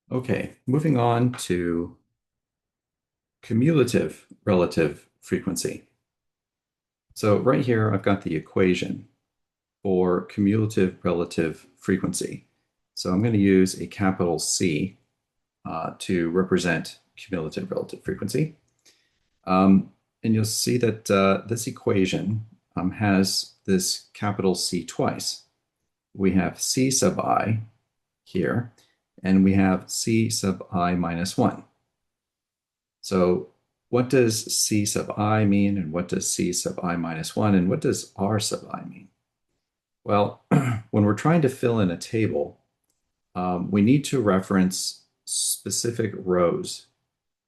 Okay, moving on to cumulative relative frequency. So right here, I've got the equation for cumulative relative frequency. So I'm going to use a capital C to represent cumulative relative frequency. And you'll see that this equation has this capital C twice. We have C sub I here, and we have C sub I minus 1. So what does C sub I mean, and what does C sub I minus 1, and what does R sub I mean? Well, when we're trying to fill in a table, we need to reference specific rows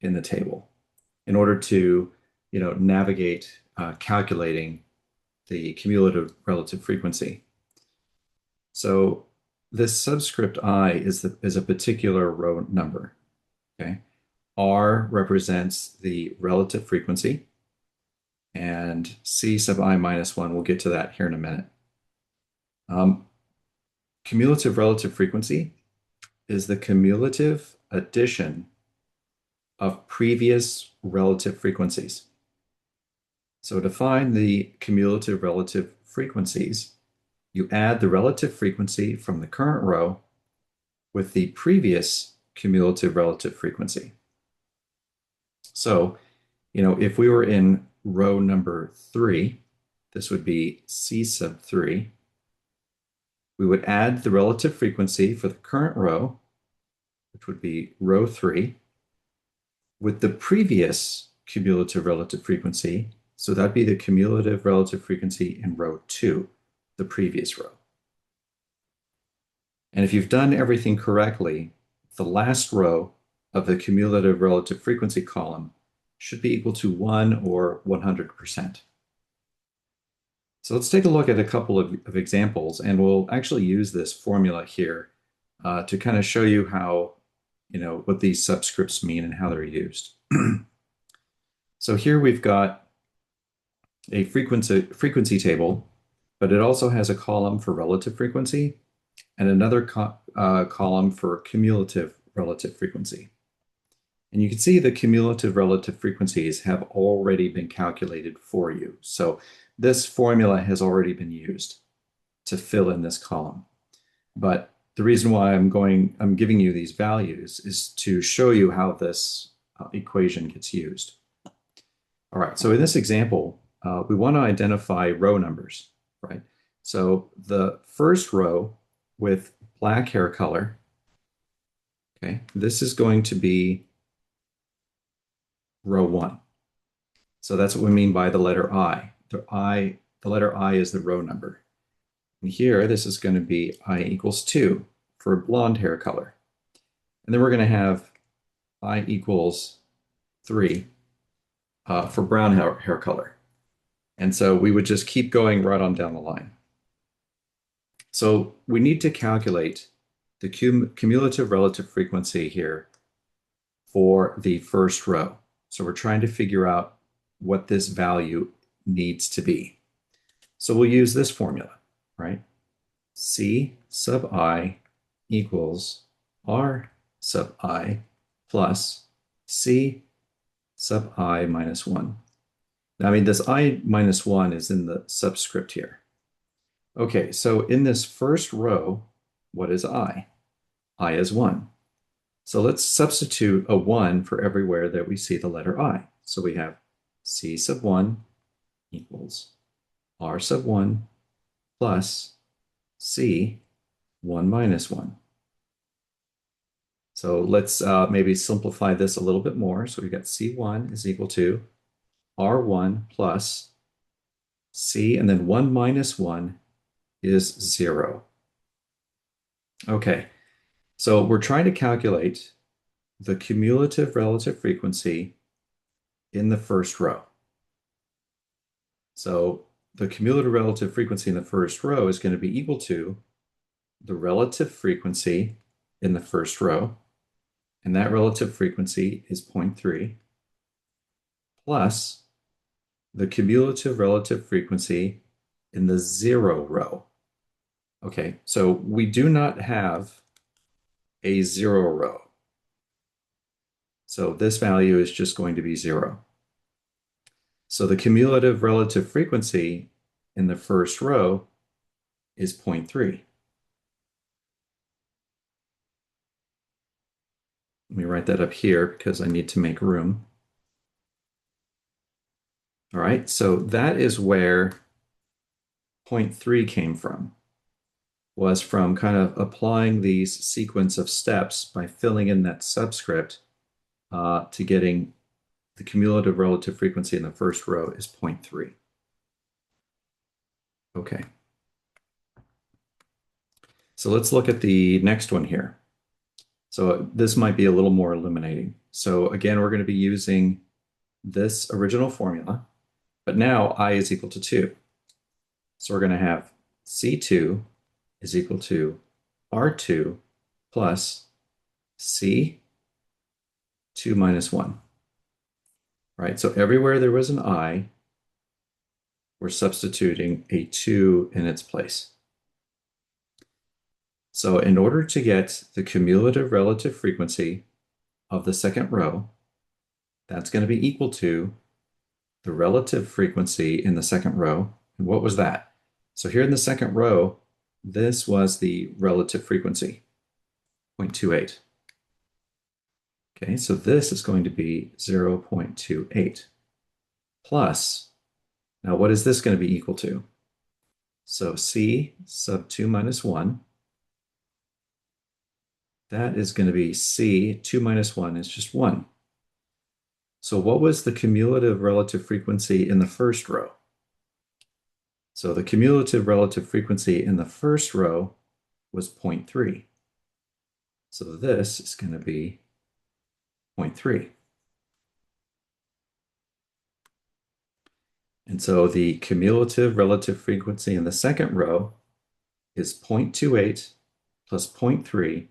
in the table in order to, navigate calculating the cumulative relative frequency. So this subscript I is a particular row number. Okay. R represents the relative frequency, and C sub I minus 1, we'll get to that here in a minute. Um, Cumulative relative frequency is the cumulative addition of previous relative frequencies. So to find the cumulative relative frequencies, you add the relative frequency from the current row with the previous cumulative relative frequency. So, if we were in row number 3, this would be C sub 3. We would add the relative frequency for the current row, which would be row 3, with the previous cumulative relative frequency. So that'd be the cumulative relative frequency in row 2, the previous row. And if you've done everything correctly, the last row of the cumulative relative frequency column should be equal to 1 or 100%. So let's take a look at a couple of examples, and we'll actually use this formula here to kind of show you how, what these subscripts mean and how they're used. So here we've got a frequency table, but it also has a column for relative frequency and another column for cumulative relative frequency. And you can see the cumulative relative frequencies have already been calculated for you. So this formula has already been used to fill in this column. But the reason why I'm giving you these values is to show you how this equation gets used. All right, so in this example, we want to identify row numbers, right? So the first row with black hair color, okay, this is going to be row 1. So that's what we mean by the letter I. The letter I is the row number. And here, this is going to be I equals 2 for blonde hair color. And then we're going to have I equals 3 for brown hair color. And so we would just keep going right on down the line. So we need to calculate the cumulative relative frequency here for the first row. So we're trying to figure out what this value needs to be. So we'll use this formula, right? C sub I equals R sub I plus C sub I minus 1. Now, I mean, this I minus 1 is in the subscript here. Okay, so in this first row, what is I? I is 1. So let's substitute a 1 for everywhere that we see the letter I. So we have C sub 1 equals R sub 1 plus C 1 minus 1. So let's maybe simplify this a little bit more. So we've got C1 is equal to R1 plus C, and then 1 minus 1 is 0. Okay, so we're trying to calculate the cumulative relative frequency in the first row. So the cumulative relative frequency in the first row is going to be equal to the relative frequency in the first row, and that relative frequency is 0.3, plus the cumulative relative frequency in the 0 row. Okay, so we do not have a 0 row. So this value is just going to be 0. So the cumulative relative frequency in the first row is 0.3. Let me write that up here because I need to make room. All right, so that is where 0.3 came from, was from kind of applying these sequence of steps by filling in that subscript to getting the cumulative relative frequency in the first row is 0.3. Okay. So let's look at the next one here. So this might be a little more illuminating. So again, we're going to be using this original formula, but now I is equal to 2. So we're going to have C2 is equal to R2 plus C2 minus 1. Right? So everywhere there was an I, we're substituting a 2 in its place. So in order to get the cumulative relative frequency of the second row, that's going to be equal to the relative frequency in the second row. And what was that? So here in the second row, this was the relative frequency, 0.28. Okay, so this is going to be 0.28 plus, now what is this going to be equal to? So C sub 2 minus 1, that is going to be C, 2 minus 1 is just 1. So what was the cumulative relative frequency in the first row? So the cumulative relative frequency in the first row was 0.3. So this is going to be 0.3. And so the cumulative relative frequency in the second row is 0.28 plus 0.3,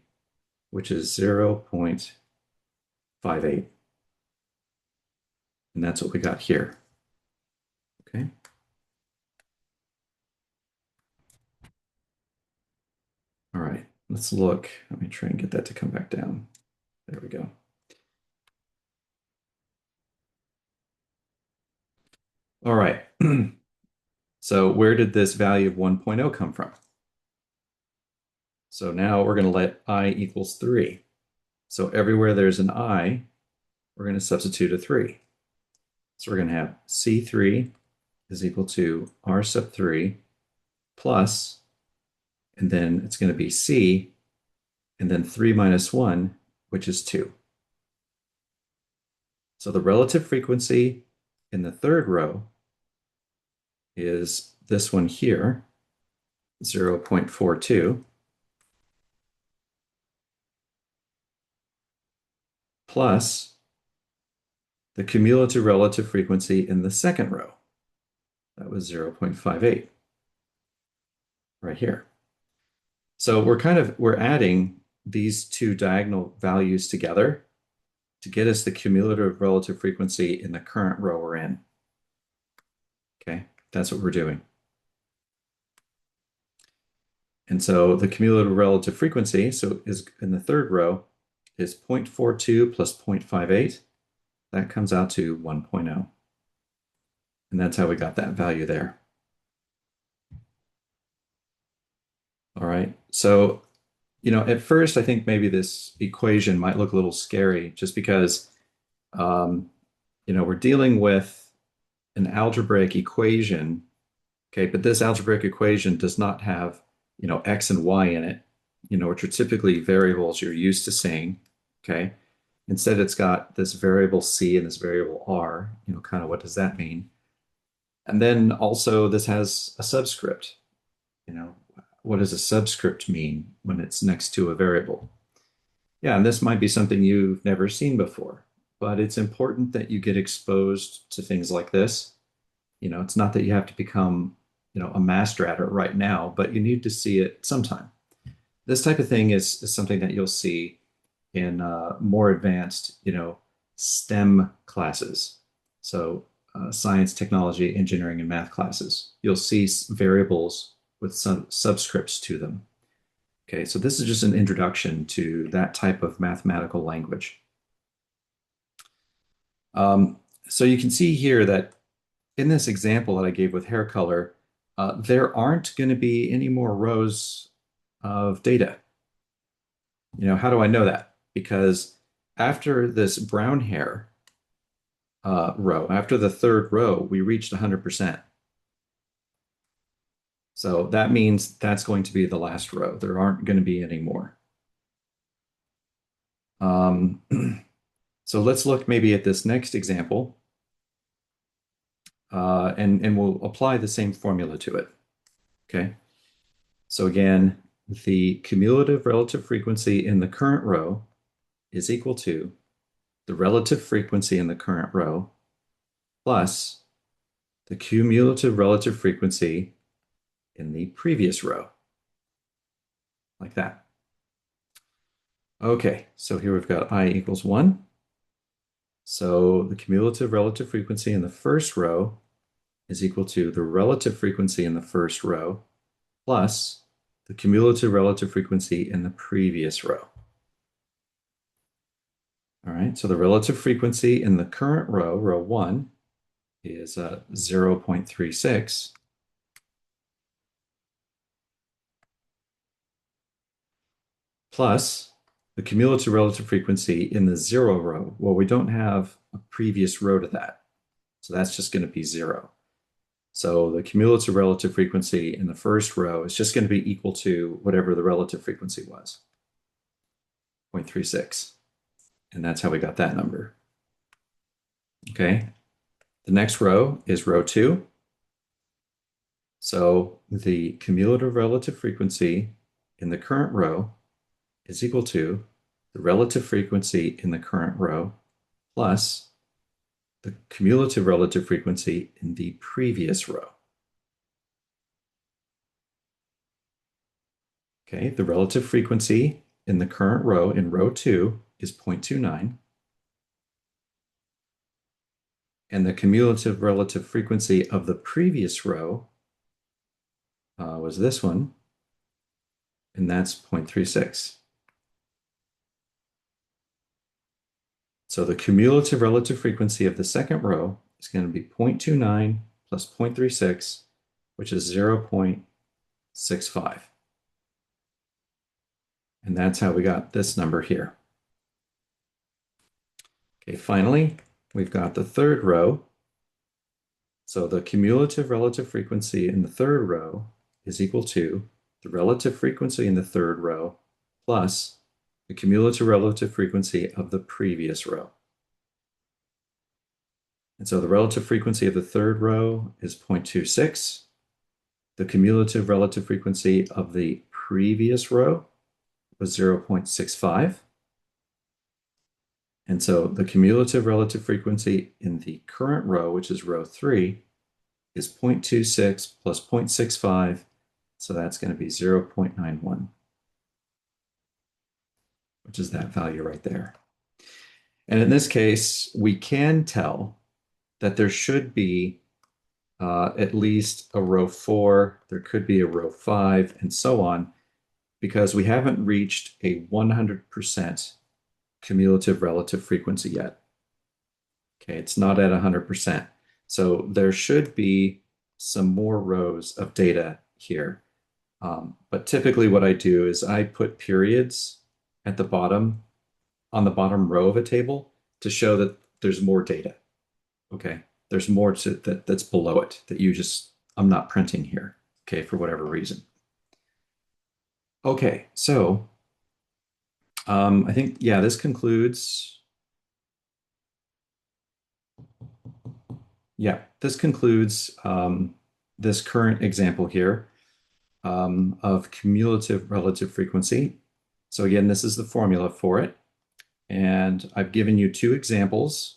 which is 0.58. And that's what we got here. Okay. All right, let's look. Let me try and get that to come back down. There we go. All right. So where did this value of 1.0 come from? So now we're going to let I equals 3. So everywhere there's an I, we're going to substitute a 3. So we're going to have C3 is equal to R sub 3 plus, and then it's going to be C, and then 3 minus 1, which is 2. So the relative frequency in the third row is this one here, 0.42, plus the cumulative relative frequency in the second row. That was 0.58 right here. So we're adding these two diagonal values together to get us the cumulative relative frequency in the current row we're in. Okay, that's what we're doing. And so the cumulative relative frequency, so is in the third row, is 0.42 plus 0.58. That comes out to 1.0. And that's how we got that value there. All right, so, at first I think maybe this equation might look a little scary just because, we're dealing with an algebraic equation, okay, but this algebraic equation does not have, x and y in it, which are typically variables you're used to seeing, okay? Instead, it's got this variable c and this variable r, kind of what does that mean? And then also this has a subscript, what does a subscript mean when it's next to a variable? Yeah, and this might be something you've never seen before, but it's important that you get exposed to things like this. It's not that you have to become, a master at it right now, but you need to see it sometime. This type of thing is something that you'll see in more advanced, STEM classes. So science, technology, engineering, and math classes. You'll see variables with some subscripts to them. Okay, so this is just an introduction to that type of mathematical language. So you can see here that in this example that I gave with hair color, there aren't going to be any more rows of data. How do I know that? Because after this brown hair row, after the third row, we reached 100%. So that means that's going to be the last row. There aren't going to be any more. Um, so let's look maybe at this next example, and we'll apply the same formula to it. Okay. So again, the cumulative relative frequency in the current row is equal to the relative frequency in the current row plus the cumulative relative frequency in the previous row, like that. Okay, so here we've got I equals 1. So the cumulative relative frequency in the first row is equal to the relative frequency in the first row plus the cumulative relative frequency in the previous row. All right, so the relative frequency in the current row, row 1, is 0.36. Plus the cumulative relative frequency in the 0 row. Well, we don't have a previous row to that, so that's just going to be 0. So the cumulative relative frequency in the first row is just going to be equal to whatever the relative frequency was, 0.36. And that's how we got that number. Okay, the next row is row 2. So the cumulative relative frequency in the current row is equal to the relative frequency in the current row plus the cumulative relative frequency in the previous row. Okay, the relative frequency in the current row in row 2 is 0.29. And the cumulative relative frequency of the previous row was this one, and that's 0.36. So the cumulative relative frequency of the second row is going to be 0.29 plus 0.36, which is 0.65. And that's how we got this number here. Okay, finally, we've got the third row. So the cumulative relative frequency in the third row is equal to the relative frequency in the third row plus the cumulative relative frequency of the previous row. And so the relative frequency of the third row is 0.26. The cumulative relative frequency of the previous row was 0.65. And so the cumulative relative frequency in the current row, which is row 3, is 0.26 plus 0.65. So that's going to be 0.91, which is that value right there. And in this case, we can tell that there should be at least a row 4, there could be a row 5, and so on, because we haven't reached a 100% cumulative relative frequency yet. Okay, it's not at 100%. So there should be some more rows of data here. But typically what I do is I put periods at the bottom, on the bottom row of a table to show that there's more data. Okay, there's more that's below it that I'm not printing here, okay, for whatever reason. Okay, so I think, yeah, this concludes. Yeah, this concludes this current example here of cumulative relative frequency. So again, this is the formula for it. And I've given you 2 examples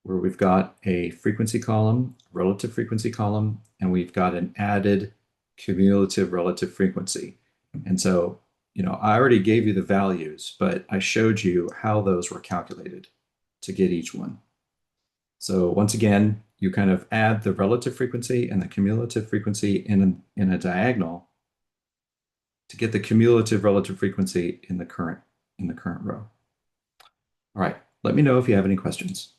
where we've got a frequency column, relative frequency column, and we've got an added cumulative relative frequency. And so, I already gave you the values, but I showed you how those were calculated to get each one. So once again, you kind of add the relative frequency and the cumulative frequency in a diagonal to get the cumulative relative frequency in the current row. All right, let me know if you have any questions.